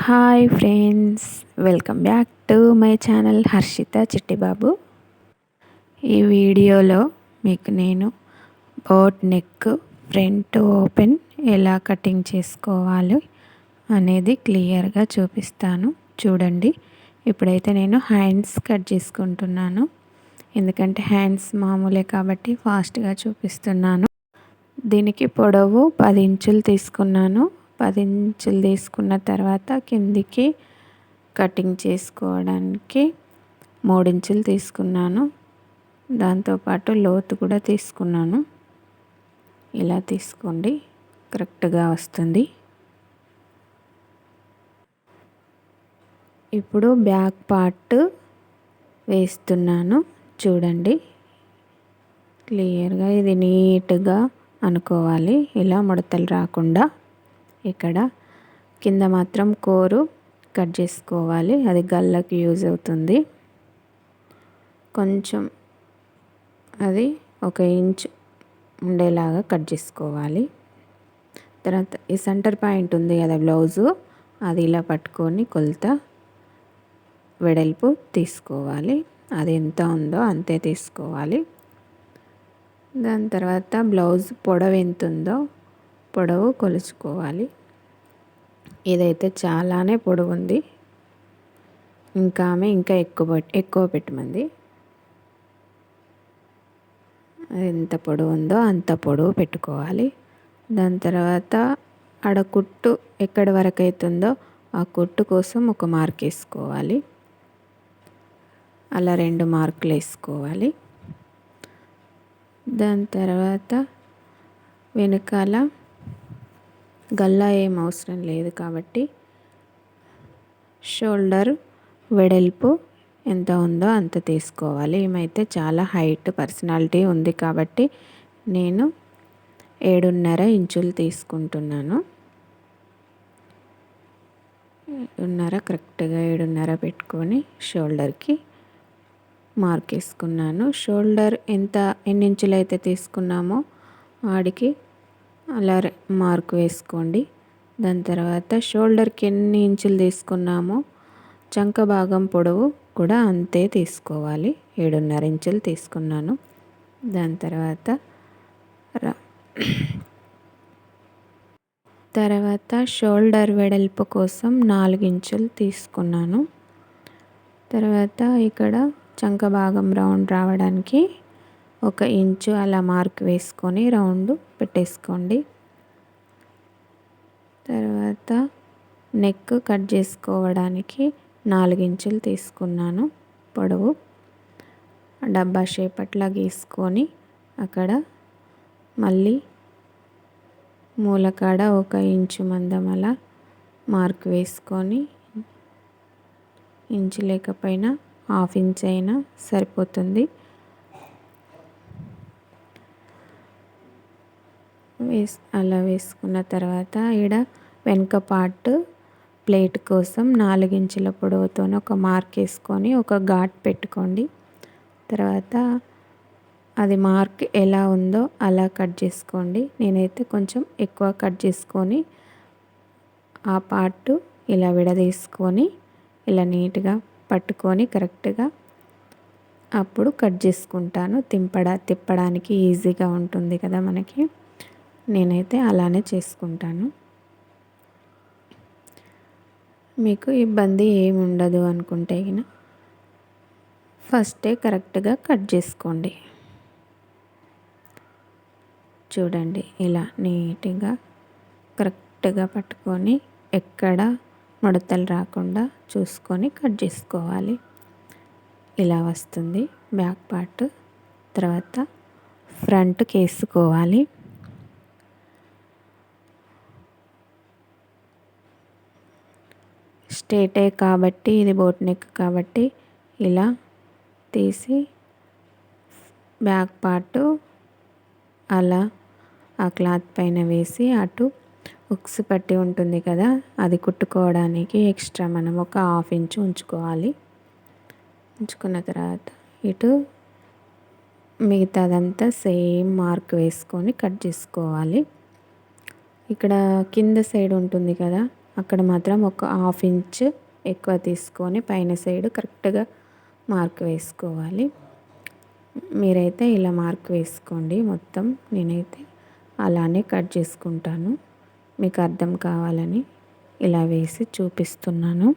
Hi friends, welcome back to my channel Harshitha Chittibabu. ఈ వీడియోలో మీకు నేను బోట్ నెక్ ఫ్రంట్ ఓపెన్ ఎలా కటింగ్ చేసుకోవాలి అనేది క్లియర్గా చూపిస్తాను. చూడండి. ఇప్పుడైతే నేను హ్యాండ్స్ కట్ చేసుకుంటున్నాను, ఎందుకంటే హ్యాండ్స్ మామూలే కాబట్టి ఫాస్ట్గా చూపిస్తున్నాను. దీనికి పొడవు 10 ఇంచులు తీసుకున్నాను. 10 ఇంచులు తీసుకున్న తర్వాత కిందికి కటింగ్ చేసుకోవడానికి 3 ఇంచులు తీసుకున్నాను. దాంతోపాటు లోతు కూడా తీసుకున్నాను. ఇలా తీసుకోండి, కరెక్ట్గా వస్తుంది. ఇప్పుడు బ్యాక్ పార్ట్ వేస్తున్నాను. చూడండి క్లియర్గా, ఇది నీట్గా అనుకోవాలి, ఇలా ముడతలు రాకుండా. ఇక్కడ కింద మాత్రం కోరు కట్ చేసుకోవాలి, అది గల్లకు యూజ్ అవుతుంది. కొంచెం అది 1 ఇంచ్ ఉండేలాగా కట్ చేసుకోవాలి. తర్వాత ఈ సెంటర్ పాయింట్ ఉంది కదా బ్లౌజు, అది ఇలా పట్టుకొని కొలత వెడల్పు తీసుకోవాలి. అది ఎంత ఉందో అంతే తీసుకోవాలి. దాని తర్వాత బ్లౌజ్ పొడవు ఎంత ఉందో పొడవు కొలుచుకోవాలి. ఇదైతే చాలానే పొడవు ఉంది, ఇంకా ఆమె ఇంకా ఎక్కువ పెట్టమంది. అది ఎంత పొడవు ఉందో అంత పొడవు పెట్టుకోవాలి. దాని తర్వాత ఆడ కుట్టు ఎక్కడి వరకు అవుతుందో ఆ కుట్టు కోసం ఒక మార్క్ వేసుకోవాలి. అలా 2 మార్కులు వేసుకోవాలి. దాని తర్వాత వెనకాల గల్లా ఏం అవసరం లేదు కాబట్టి షోల్డర్ వెడల్పు ఎంత ఉందో అంత తీసుకోవాలి. ఏమైతే చాలా హైట్ పర్సనాలిటీ ఉంది కాబట్టి నేను 7.5 ఇంచులు తీసుకుంటున్నాను. 7.5 కరెక్ట్గా 7.5 పెట్టుకొని షోల్డర్కి మార్క్ వేసుకున్నాను. షోల్డర్ ఎన్ని ఇంచులు అయితే తీసుకున్నామో ఆడికి అలా మార్క్ వేసుకోండి. దాని తర్వాత షోల్డర్కి ఎన్ని ఇంచులు తీసుకున్నామో చంక భాగం పొడవు కూడా అంతే తీసుకోవాలి. 7.5 ఇంచులు తీసుకున్నాను. దాని తర్వాత షోల్డర్ వెడల్పు కోసం 4 ఇంచులు తీసుకున్నాను. తర్వాత ఇక్కడ చంక భాగం రౌండ్ రావడానికి 1 ఇంచు అలా మార్క్ వేసుకొని రౌండ్ పెట్టేసుకోండి. తర్వాత నెక్ కట్ చేసుకోవడానికి 4 ఇంచులు తీసుకున్నాను పొడవు. డబ్బా షేప్ అట్లా గీసుకొని అక్కడ మళ్ళీ మూలకాడ 1 ఇంచు మందం అలా మార్క్ వేసుకొని, ఇంచు లేకపోయినా 1/2 ఇంచ్ అయినా సరిపోతుంది. అలా వేసుకున్న తర్వాత ఈడ వెనుక పార్ట్ ప్లేట్ కోసం 4 ఇంచుల పొడవుతో ఒక మార్క్ వేసుకొని ఒక ఘాట్ పెట్టుకోండి. తర్వాత అది మార్క్ ఎలా ఉందో అలా కట్ చేసుకోండి. నేనైతే కొంచెం ఎక్కువ కట్ చేసుకొని ఆ పార్ట్ ఇలా విడదీసుకొని ఇలా నీట్గా పట్టుకొని కరెక్ట్గా అప్పుడు కట్ చేసుకుంటాను. తిప్పడానికి ఈజీగా ఉంటుంది కదా మనకి. నేనైతే అలానే చేసుకుంటాను. మీకు ఇబ్బంది ఏమి ఉండదు అనుకుంటే ఫస్టే కరెక్ట్గా కట్ చేసుకోండి. చూడండి, ఇలా నీట్గా కరెక్ట్గా పట్టుకొని ఎక్కడ ముడతలు రాకుండా చూసుకొని కట్ చేసుకోవాలి. ఇలా వస్తుంది బ్యాక్ పార్ట్. తర్వాత ఫ్రంట్కి వేసుకోవాలి. స్ట్రేటే కాబట్టి ఇది బోట్ నెక్ కాబట్టి ఇలా తీసి బ్యాక్ పార్ట్ అలా ఆ క్లాత్ పైన వేసి అటు ఉక్స్ పట్టి ఉంటుంది కదా, అది కుట్టుకోవడానికి ఎక్స్ట్రా మనం ఒక 1/2 ఇంచు ఉంచుకోవాలి. ఉంచుకున్న తర్వాత ఇటు మిగతాదంతా సేమ్ మార్క్ వేసుకొని కట్ చేసుకోవాలి. ఇక్కడ కింద సైడ్ ఉంటుంది కదా, అక్కడ మాత్రం ఒక హాఫ్ ఇంచ్ ఎక్కువ తీసుకొని పైన సైడ్ కరెక్ట్గా మార్క్ వేసుకోవాలి. మీరైతే ఇలా మార్క్ వేసుకోండి మొత్తం. నేనైతే అలానే కట్ చేసుకుంటాను. మీకు అర్థం కావాలని ఇలా వేసి చూపిస్తున్నాను.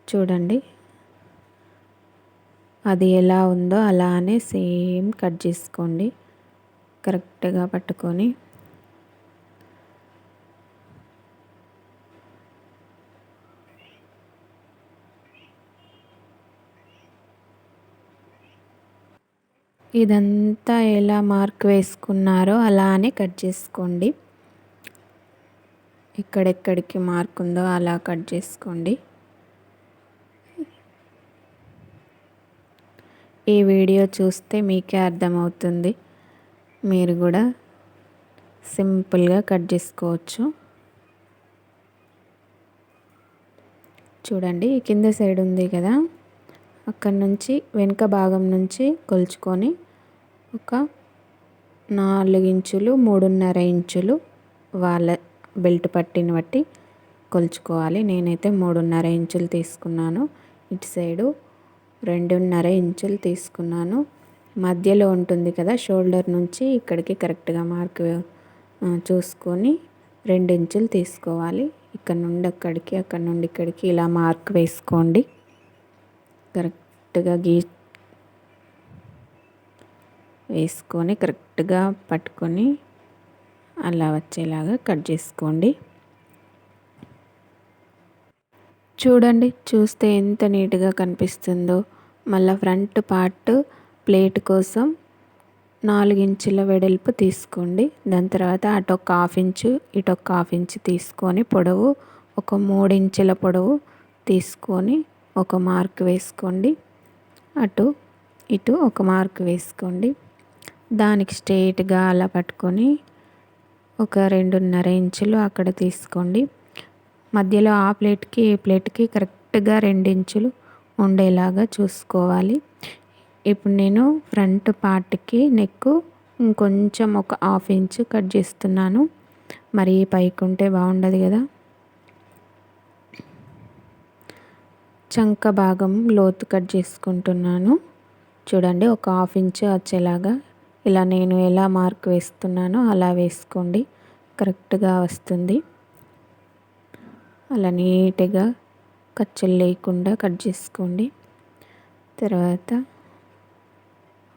చూడండి, అది ఎలా ఉందో అలానే సేమ్ కట్ చేసుకోండి. కరెక్ట్గా పట్టుకొని ఇదంతా ఎలా మార్క్ వేసుకున్నారో అలానే కట్ చేసుకోండి. ఎక్కడెక్కడికి మార్క్ ఉందో అలా కట్ చేసుకోండి. ఈ వీడియో చూస్తే మీకే అర్థమవుతుంది. మీరు కూడా సింపుల్గా కట్ చేసుకోవచ్చు. చూడండి, కింద సైడ్ ఉంది కదా, అక్కడ నుంచి వెనుక భాగం నుంచి కొలుచుకొని ఒక 4 ఇంచులు 3.5 ఇంచులు వాళ్ళ బెల్ట్ పట్టిని బట్టి కొలుచుకోవాలి. నేనైతే 3.5 ఇంచులు తీసుకున్నాను. ఇటు సైడు 2.5 ఇంచులు తీసుకున్నాను. మధ్యలో ఉంటుంది కదా షోల్డర్ నుంచి ఇక్కడికి కరెక్ట్గా మార్క్ చూసుకొని 2 ఇంచులు తీసుకోవాలి. ఇక్కడ నుండి అక్కడికి, అక్కడ నుండి ఇక్కడికి ఇలా మార్క్ వేసుకోండి. కరెక్ట్గా వేసుకొని కరెక్ట్గా పట్టుకొని అలా వచ్చేలాగా కట్ చేసుకోండి. చూడండి, చూస్తే ఎంత నీట్గా కనిపిస్తుందో. మళ్ళీ ఫ్రంట్ పార్ట్ ప్లేట్ కోసం 4 ఇంచుల వెడల్పు తీసుకోండి. దాని తర్వాత అటు ఒక హాఫ్ ఇంచు, ఇటు ఒక హాఫ్ ఇంచు తీసుకొని పొడవు ఒక 3 ఇంచుల పొడవు తీసుకొని ఒక మార్క్ వేసుకోండి. అటు ఇటు ఒక మార్క్ వేసుకోండి. దానికి స్ట్రెయిట్గా అలా పట్టుకొని ఒక 2.5 ఇంచులు అక్కడ తీసుకోండి. మధ్యలో ఆ ప్లేట్కి ఈ ప్లేట్కి కరెక్ట్గా 2 ఇంచులు ఉండేలాగా చూసుకోవాలి. ఇప్పుడు నేను ఫ్రంట్ పార్ట్కి నెక్ ఇంకొంచెం ఒక హాఫ్ ఇంచు కట్ చేస్తున్నాను. మరి పైకి ఉంటే బాగుండదు కదా. చంక భాగం లోతు కట్ చేసుకుంటున్నాను. చూడండి, ఒక హాఫ్ ఇంచు వచ్చేలాగా ఇలా నేను ఎలా మార్క్ వేస్తున్నానో అలా వేసుకోండి. కరెక్ట్గా వస్తుంది. అలా నీట్గా ఖర్చులు లేకుండా కట్ చేసుకోండి. తర్వాత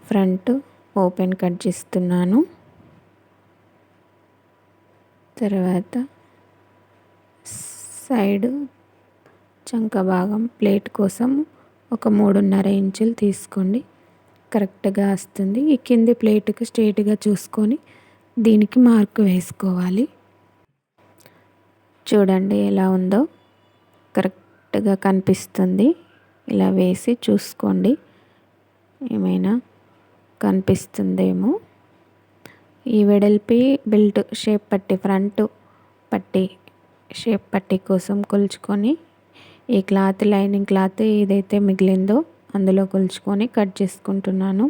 ఫ్రంట్ ఓపెన్ కట్ చేస్తున్నాను. తర్వాత సైడ్ చంక భాగం ప్లేట్ కోసం ఒక 3.5 ఇంచులు తీసుకోండి. కరెక్ట్గా వస్తుంది. ఈ కింది ప్లేట్కి స్ట్రైట్గా చూసుకొని దీనికి మార్క్ వేసుకోవాలి. చూడండి ఎలా ఉందో, కరెక్ట్గా కనిపిస్తుంది. ఇలా వేసి చూసుకోండి, ఏమైనా కనిపిస్తుందేమో. ఈ వెడల్పి బెల్ట్ షేప్ పట్టి, ఫ్రంట్ పట్టి షేప్ పట్టి కోసం కొలుచుకొని ఈ క్లాత్, లైనింగ్ క్లాత్ ఏదైతే మిగిలిందో అందులో కొలుచుకొని కట్ చేసుకుంటున్నాను.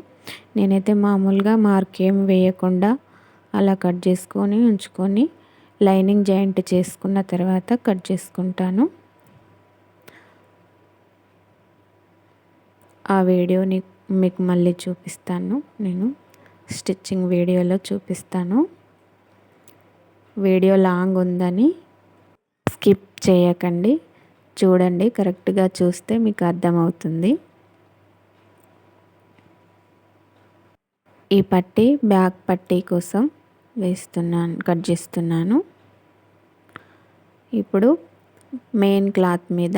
నేనైతే మామూలుగా మార్క్ ఏం వేయకుండా అలా కట్ చేసుకొని ఉంచుకొని లైనింగ్ జాయింట్ చేసుకున్న తర్వాత కట్ చేసుకుంటాను. ఆ వీడియోని మీకు మళ్ళీ చూపిస్తాను. నేను స్టిచ్చింగ్ వీడియోలో చూపిస్తాను. వీడియో లాంగ్ ఉందని స్కిప్ చేయకండి, చూడండి. కరెక్ట్గా చూస్తే మీకు అర్థమవుతుంది. ఈ పట్టీ బ్యాక్ పట్టీ కోసం వేస్తున్నాను, కట్ చేస్తున్నాను. ఇప్పుడు మెయిన్ క్లాత్ మీద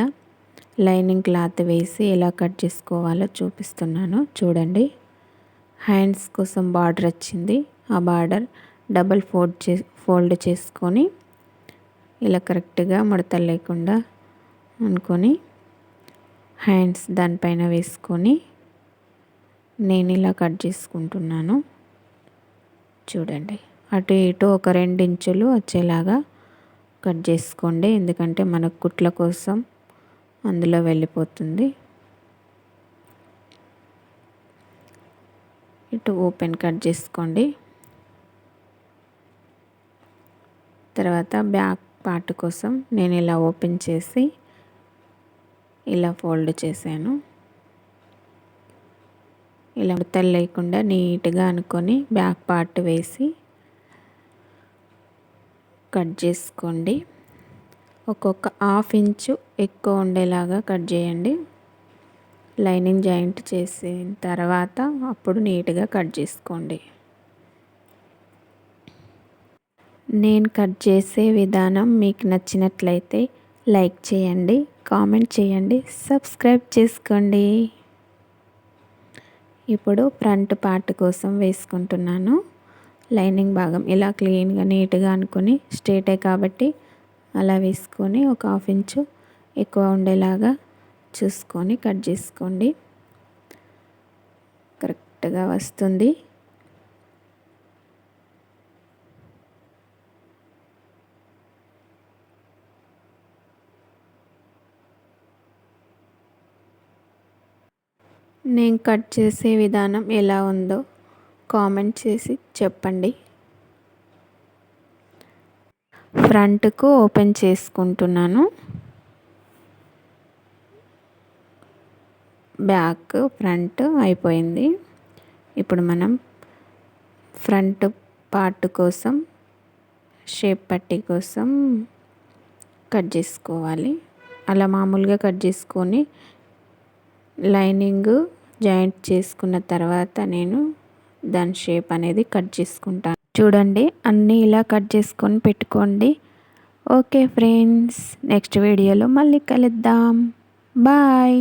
లైనింగ్ క్లాత్ వేసి ఎలా కట్ చేసుకోవాలో చూపిస్తున్నాను. చూడండి, హ్యాండ్స్ కోసం బార్డర్ వచ్చింది. ఆ బార్డర్ డబల్ ఫోల్డ్ చేసుకొని ఇలా కరెక్ట్గా ముడతలు లేకుండా అనుకొని హ్యాండ్స్ దానిపైన వేసుకొని నేను ఇలా కట్ చేసుకుంటున్నాను. చూడండి, అటు ఇటు ఒక 2 ఇంచులు వచ్చేలాగా కట్ చేసుకోండి. ఎందుకంటే మనకు కుట్ల కోసం అందులో వెళ్ళిపోతుంది. ఇటు ఓపెన్ కట్ చేసుకోండి. తర్వాత బ్యాక్ పార్ట్ కోసం నేను ఇలా ఓపెన్ చేసి ఇలా ఫోల్డ్ చేశాను. ఇలా ముడతలు లేకుండా నీట్గా అనుకొని బ్యాక్ పార్ట్ వేసి కట్ చేసుకోండి. ఒక్కొక్క హాఫ్ ఇంచు ఎక్కువ ఉండేలాగా కట్ చేయండి. లైనింగ్ జాయింట్ చేసిన తర్వాత అప్పుడు నీట్గా కట్ చేసుకోండి. నేను కట్ చేసే విధానం మీకు నచ్చినట్లయితే లైక్ చేయండి, కామెంట్ చేయండి, సబ్స్క్రైబ్ చేసుకోండి. ఇప్పుడు ఫ్రంట్ పార్ట్ కోసం వేసుకుంటున్నాను. లైనింగ్ భాగం ఇలా క్లీన్గా నీట్గా అనుకొని స్ట్రేటే కాబట్టి అలా వేసుకొని ఒక హాఫ్ ఇంచు ఎక్కువ ఉండేలాగా చూసుకొని కట్ చేసుకోండి. కరెక్ట్గా వస్తుంది. నేను కట్ చేసే విధానం ఎలా ఉందో కామెంట్ చేసి చెప్పండి. ఫ్రంట్కు ఓపెన్ చేసుకుంటున్నాను. బ్యాక్ ఫ్రంట్ అయిపోయింది. ఇప్పుడు మనం ఫ్రంట్ పార్ట్ కోసం షేప్ పట్టీ కోసం కట్ చేసుకోవాలి. అలా మామూలుగా కట్ చేసుకొని లైనింగ్ జాయింట్ చేసుకున్న తర్వాత నేను దాని షేప్ అనేది కట్ చేసుకుంటాను. చూడండి, అన్నీ ఇలా కట్ చేసుకొని పెట్టుకోండి. ఓకే ఫ్రెండ్స్, నెక్స్ట్ వీడియోలో మళ్ళీ కలుద్దాం. బాయ్.